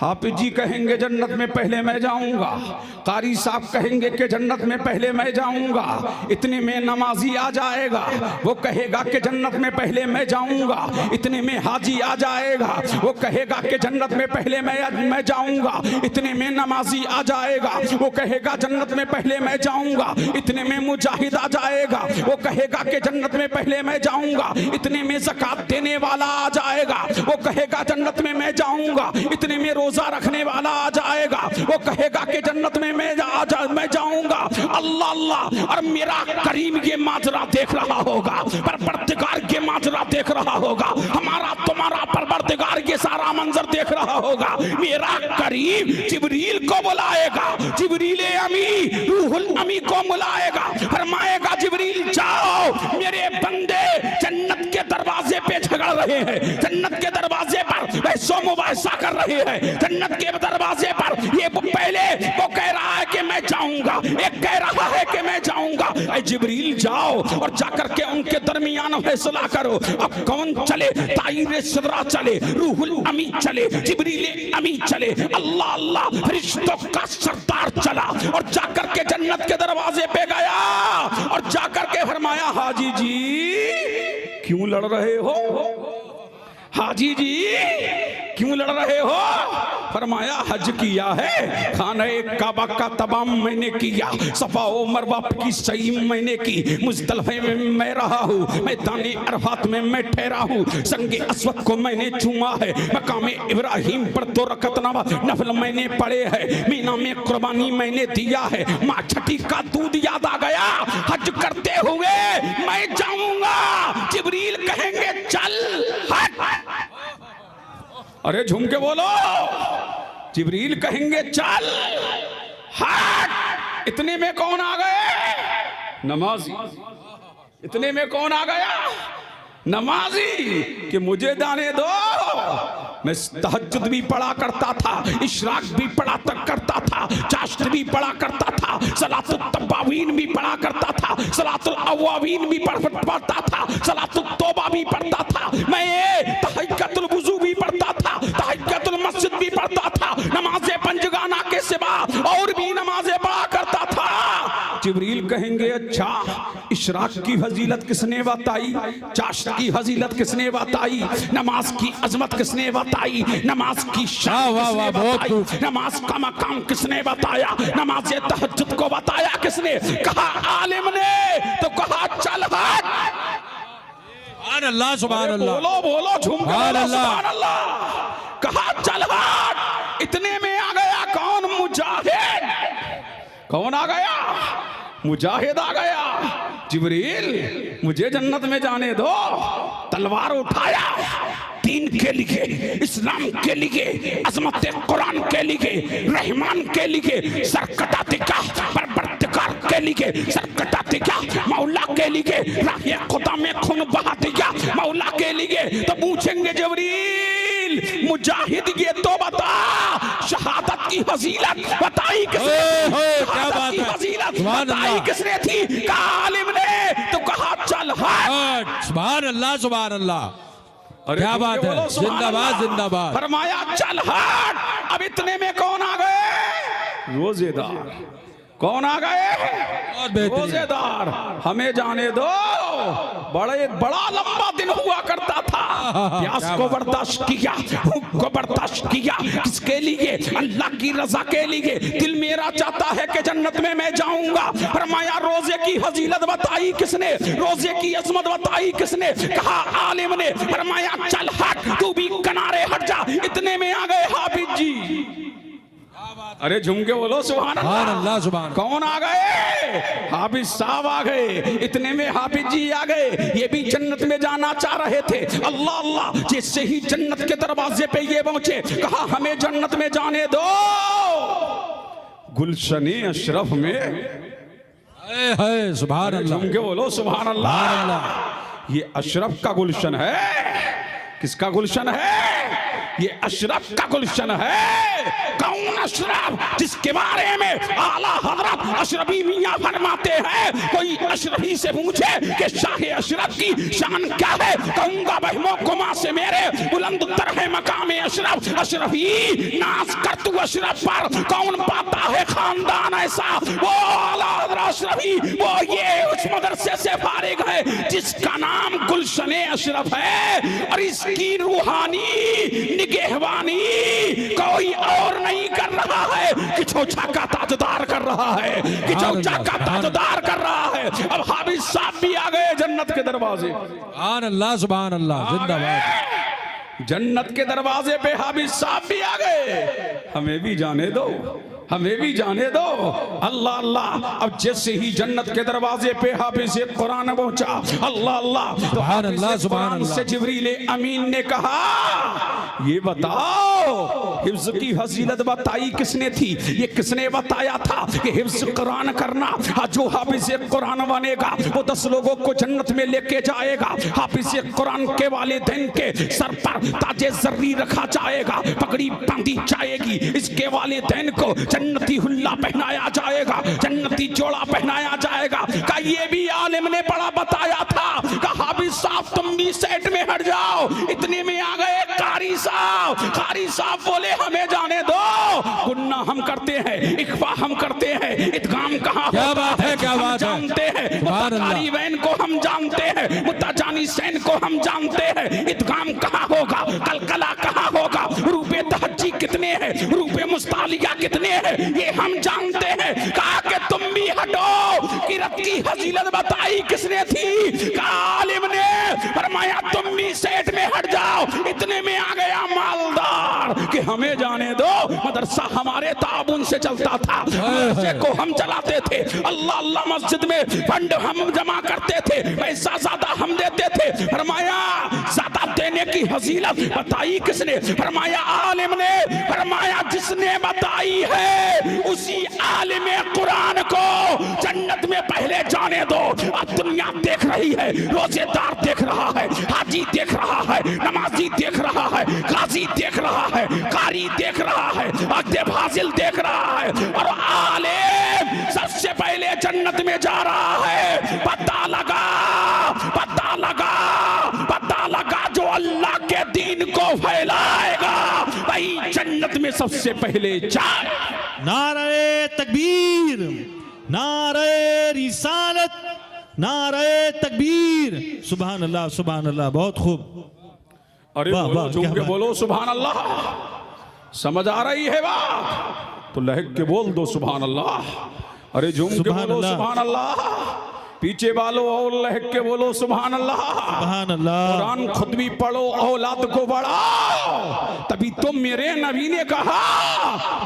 हाफिज जी कहेंगे जन्नत में पहले मैं जाऊंगा, कारी साहब कहेंगे कि जन्नत में पहले मैं जाऊंगा, इतने में नमाजी आ जाएगा, वो कहेगा कि जन्नत में पहले मैं जाऊंगा, इतने में हाजी आ जाएगा, वो कहेगा कि जन्नत में पहले मैं जाऊंगा, इतने में नमाजी आ जाएगा, वो कहेगा जन्नत में पहले मैं जाऊंगा, इतने में मुजाहिद आ जाएगा, वो कहेगा कि जन्नत में पहले मैं जाऊंगा, इतने में ज़कात देने वाला आ जाएगा, वो कहेगा जन्नत में मैं जाऊंगा, इतने में रोजा रखने वाला आ जाएगा, वो कहेगा कि जन्नत में मैं जाऊंगा। अल्लाह अल्लाह, और मेरा करीम ये माजरा देख रहा होगा, परवरदिगार ये माजरा देख रहा होगा, हमारा तुम्हारा परवरदिगार ये सारा मंजर देख रहा होगा। मेरा करीम जिब्रील को बुलाएगा, जिब्रील अमी रूहुल अमी को बुलाएगा, फरमाएगा जिब्रील जाओ, मेरे बंदे जन्नत के दरवाजे पे झगड़ रहे हैं, जन्नत के दरवाजे पर वैसो मुबाहिसा कर रहे हैं, जन्नत के दरवाजे पर ये पहले वो कह रहा है कि मैं जाऊंगा, एक कह रहा है कि मैं जाऊंगा। ऐ जिब्रील जाओ और जाकर के उनके दरमियान फैसला करो, अब कौन चले? ताईर सदरा चले, रूहुल अमी चले, जिब्रील अमी चले, अल्लाह अल्लाह फरिश्तों का सरदार चला और जाकर के जन्नत के दरवाजे पे गया और जाकर के फरमाया हाजी जी क्यों लड़ रहे हो? हाजी जी क्यों लड़ रहे हो? फरमाया हज किया है, खाना काबा का तमाम मैंने किया, सफा ओ मरवा की सही मैंने की, मुज़दलिफे में मैं रहा हूँ, मैदानी अरफात में मैं ठहरा हूँ, संगे अस्वद को मैंने चूमा है, मकामे इब्राहिम पर 2 रकत नफल मैंने पढ़े है, मीना में कुर्बानी मैंने दिया है, माँ छठी का दूध याद आ गया, हज करते हुए मैं जाऊंगा। जिब्रील कहेंगे चल हट, अरे झूम के बोलो, जिब्रील कहेंगे चल हट। इतने में कौन आ गए? नमाजी। इतने में कौन आ गया? नमाजी। कि मुझे जाने दो, मैं तहज्जुद भी पढ़ा करता था, इशराक भी पढ़ा तक करता था, चाश्त भी पढ़ा करता था, सलातुल तब्बावीन भी पढ़ा करता था, सलातुल अव्वाबीन भी पढ़ता था, सलातुल तौबा भी पढ़ता था, मैं तहज्जुदुल वुज़ू भी पढ़ता था, तहज्जुदुल मस्जिद भी पढ़ता था, नमाज़े पंजगाना के सिवा और भी नमाज़ें पढ़ा करता था। जिब्रील कहेंगे अच्छा इशराक की फजीलत किसने बताई, चाश्त की फजीलत किसने बताई, नमाज की अजमत किसने बताई, नमाज की शान किसने बताई, नमाज का मकाम किसने बताया, नमाज तहज्जुद को बताया किसने? कहा आलिम ने, तो कहा चल हट। सुभान अल्लाह, सुभान अल्लाह, बोलो बोलो झूम के बोलो सुभान अल्लाह। कहा चल हट। इतने में आ गया कौन? मुजाहिद। कौन आ गया? मुजाहिद आ गया। जिब्रील मुझे जन्नत में जाने दो। तलवार उठाया, दीन के लिए, इस्लाम के लिए, अज़मत कुरान के लिए, रहमान के लिए सरकटा दिखा, परवरदिगार के लिए सरकटा दिखा, मौला के लिए राहे खुदा में खून बहा दिया, मौला के लिए। तो पूछेंगे जिब्रील मुजाहिद ये तो बता, शहादत की फजीलत बताई किसने? क्या बात है, फजीलत बताई किसने थी? कहा आलिम ने, तो कहा चल हट। सुभान अल्लाह, सुभान अल्लाह, क्या बात है, जिंदाबाद जिंदाबाद। फरमाया चल हट। अब इतने में कौन आ गए? रोजेदार। कौन आ गए? रोजेदार। हमें जाने दो, बड़ा लंबा दिन हुआ करता था, प्यास को बर्दाश्त किया, भूख को बर्दाश्त किया, किसके लिए? अल्लाह की रजा के लिए। दिल मेरा चाहता है कि जन्नत में मैं जाऊंगा। फरमाया रोजे की फजीलत बताई किसने? रोजे की अजमत बताई किसने? कहा आलिम ने। फरमाया चल हट, तू भी किनारे हट जा। इतने में आ गए हाफिज जी। अरे झूम के बोलो सुभान अल्लाह, सुभान। कौन आ गए? हाफिज साहब आ गए। इतने में हाफिज जी आ गए, ये भी जन्नत में जाना चाह रहे थे। अल्लाह अल्लाह, जैसे ही जन्नत के दरवाजे पे ये पहुंचे, कहा हमें जन्नत में जाने दो। गुलशने अशरफ में, सुभान अल्लाह, झूम के बोलो सुभान अल्लाह। ये अशरफ का गुलशन है। किसका गुलशन है? ये अशरफ का गुलशन है। कौन अशरफ? जिसके बारे में आला हजरत अशरफी मियां फरमाते हैं, कोई अशरफी से पूछे कि शाह अशरफ की शान क्या है, कहूंगा बहमों कुमा से मेरे बुलंद तर है मकाम अशरफ। अशरफी नाज कर तू अशरफ पर, कौन पाता है खानदान ऐसा, वो आला हजरत अशरफी, वो ये उस मदरसे से फारिग है जिसका नाम गुलशन अशरफ है, और इसकी रूहानी निगहबानी कोई और नहीं कर रहा है, कि चौचा का ताजदार कर रहा है, कि चौचा का ताजदार कर रहा है। अब हाफिज साहब भी आ गए जन्नत के दरवाजे। सुभान अल्लाह, सुभान अल्लाह, जिंदाबाद। जन्नत के दरवाजे पे हाफिज साहब भी आ गए। हमें भी जाने दो, हमें भी जाने दो। अल्लाह अल्लाह। अब जैसे ही जन्नत के दरवाजे पे हाफिज कुरान पहुंचा, अल्लाह अल्लाह, तो हाफिज कुरान से जिब्रील अमीन ने कहा, ये बताओ हिफ्ज की फजीलत बताई किसने थी? ये किसने बताया था कि हिफ्ज कुरान करना, जो हाफिज कुरान बनेगा वो 10 लोगों को जन्नत में लेके जाएगा। हाफिज कुरान के वालिदैन के सर पर ताजे जर्री रखा जाएगा, पगड़ी बांधी जाएगी, इसके वालिदैन को जन्नती हुल्ला पहनाया जाएगा, जन्नती जोड़ा पहनाया जाएगा। का ये भी आलिम ने बड़ा बताया था। कहा हाफिज साहब तुम भी सेट में हट जाओ। इतने में आ गए कारी साहब। कारी साहब बोले हमें जाने दो, गुन्ना हम करते हैं, इख्फा हम करते हैं, इदगाम कहाँ क्या बात है, क्या बात है, जानते हैं, मुत्ताकारी वैन को हम जानते हैं, मुत्ताजानी सैन को हम जानते हैं, इदगाम कहाँ होगा, कलकला कहाँ होगा, रूपे तहज्जी कितने हैं, रूपे मुस्तालिया कितने हैं, ये हम जानते हैं। कहा कि तुम भी हटो। किरत की फजीलत बताई किसने थी? आलिम ने फरमाया तुम भी सेट में हट जाओ। इतने में आ गया मालदार कि हमें जाने दो, मदरसा हमारे ताबुन से चलता था, मदरसे को हम चलाते थे, अल्लाह अल्लाह मस्जिद में फंड हम जमा करते थे, पैसा ज्यादा हम देते थे। फरमाया ज्यादा देने की फजीलत बताई किसने? फरमाया आलिम ने। फरमाया जिसने बताई है उसी आलिम कुरान को जन्नत में पहले जाने दो। अब दुनिया देख रही है, रोजेदार देख रहा है, हाजी देख रहा है, नमाजी देख रहा है, गाजी देख रहा है, कारी देख रहा है, अक्ते फाजिल देख रहा है, और आलिम सबसे पहले जन्नत में जा रहा है। पता लगा, पता लगा, पता लगा, जो अल्लाह के दीन को फैलाएगा वही जन्नत में सबसे पहले जाए। नारे तकबीर, नारे रिसालत, नारे तकबीर। सुभान अल्लाह, सुभान अल्लाह, बहुत खूब। अरे वाह, बोलो, वाह, झूम क्या के बात। बोलो सुभान अल्लाह। समझ आ रही है बात तो लहक के बोल दो सुभान अल्लाह। अरे झूम के सुभान बोलो अल्लाह। सुभान अल्लाह। पीछे वालों और लहक के बोलो सुभान अल्लाह। सुभान अल्लाह। कुरान खुद भी पढ़ो, औलाद को बढ़ाओ। तभी तो मेरे नबी ने कहा,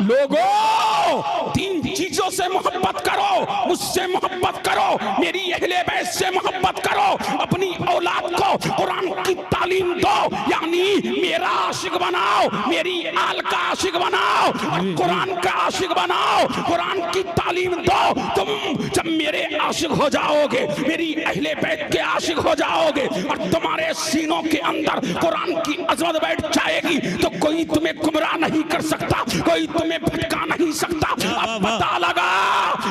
लोगों 3 चीजों से मोहब्बत करो, मुझसे मोहब्बत करो, मेरी अहले बैत से मोहब्बत करो, अपनी औलाद को कुरान की तालीम दो, यानी मेरा आशिक बनाओ, मेरी आल का आशिक बनाओ, और कुरान का आशिक बनाओ, कुरान की तालीम दो। तुम जब मेरे आशिक हो जाओगे, मेरी अहले बैत के आशिक हो जाओगे, और तुम्हारे सीनों के अंदर कुरान की अजमत बैठ जाएगी, तो कोई तुम्हें गुमराह नहीं कर सकता, कोई तुम्हें भटका नहीं सकता। अब पता लगा,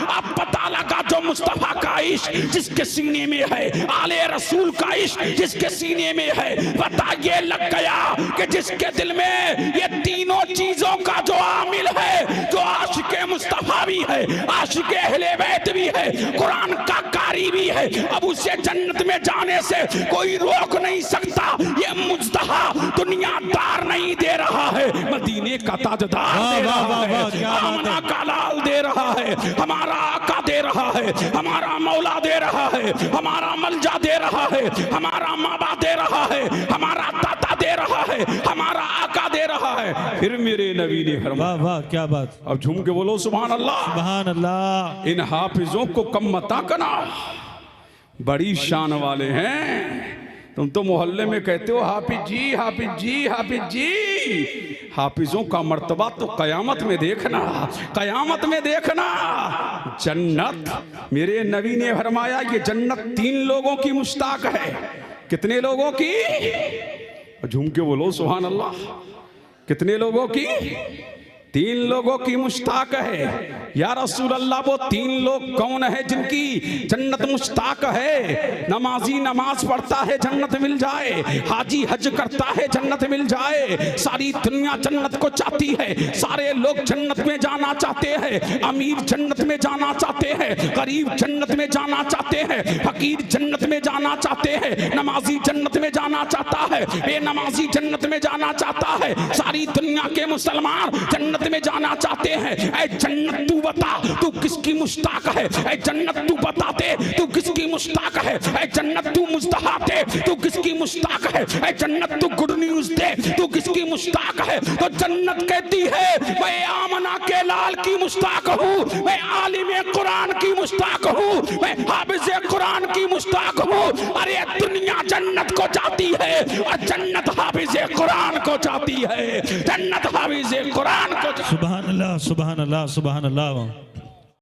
अब पता लगा, जो मुस्तफा का इश्क जिसके सीने में है, आले रसूल का इश्क जिसके सीने में है, पता ये लग गया कि जिसके दिल में ये तीनों चीजों का जो आमिल है, जो आशिक मुस्तफा भी है, आशिक अहले बैत भी है, कुरान का कारी भी है, अब उसे जन्नत में जाने से कोई रोक नहीं सकता। ये मुस्तफा दुनियादार नहीं दे रहा है, मदीने का ताजदार दे रहा है, आमना का लाल दे रहा है, हमारा आका दे रहा है, हमारा मौला दे रहा है, हमारा मलजा दे रहा है, हमारा माबा दे रहा है, हमारा दाता दे रहा है, हमारा आका दे रहा है। फिर मेरे नबी ने फरमाया, वाह वाह, क्या बात। अब झूम के बोलो सुभान अल्लाह। सुभान अल्लाह। इन हाफिजों को कम मता करना, बड़ी शान वाले हैं। तुम तो मोहल्ले में कहते हो हाफिज जी, हाफिज जी, हाफिज जी। हाफिजों का मर्तबा तो कयामत में देखना, कयामत में देखना। जन्नत, मेरे नबी ने फरमाया ये जन्नत 3 लोगों की मुश्ताक है। कितने लोगों की? झूम के बोलो सुभान अल्लाह। कितने लोगों की? 3 लोगों की मुश्ताक है। या रसूल अल्लाह, वो 3 लोग कौन है जिनकी जन्नत मुश्ताक है? नमाजी नमाज पढ़ता है जन्नत मिल जाए, हाजी हज करता है जन्नत मिल जाए, सारी दुनिया जन्नत को चाहती है, सारे लोग जन्नत में जाना चाहते हैं, अमीर जन्नत में जाना चाहते हैं, गरीब जन्नत में जाना चाहते हैं, फकीर जन्नत में जाना चाहते हैं, नमाजी जन्नत में जाना चाहता है, बेनमाजी जन्नत में जाना चाहता है, सारी दुनिया के मुसलमान जन्नत में जाना चाहते हैं। ऐ जन्नत तू बता तू किसकी मुश्ताक है? ऐ जन्नत तू बता दे तू किसकी मुश्ताक है? ऐ जन्नत तू मुस्तहा दे तू किसकी मुश्ताक है? ऐ जन्नत तू गुड न्यूज दे तू किसकी मुश्ताक है? तो जन्नत कहती है मैं आमना के लाल की मुश्ताक हूँ, मैं आलिम कुरान की मुश्ताक हूँ, मैं हाफिज कुरान की मुश्ताक हूँ। अरे दुनिया जन्नत को चाहती है और जन्नत हाफिज कुरान को चाहती है, जन्नत हाफिज कुरान को। सुभान अल्लाह, सुभान अल्लाह, सुभान अल्लाह।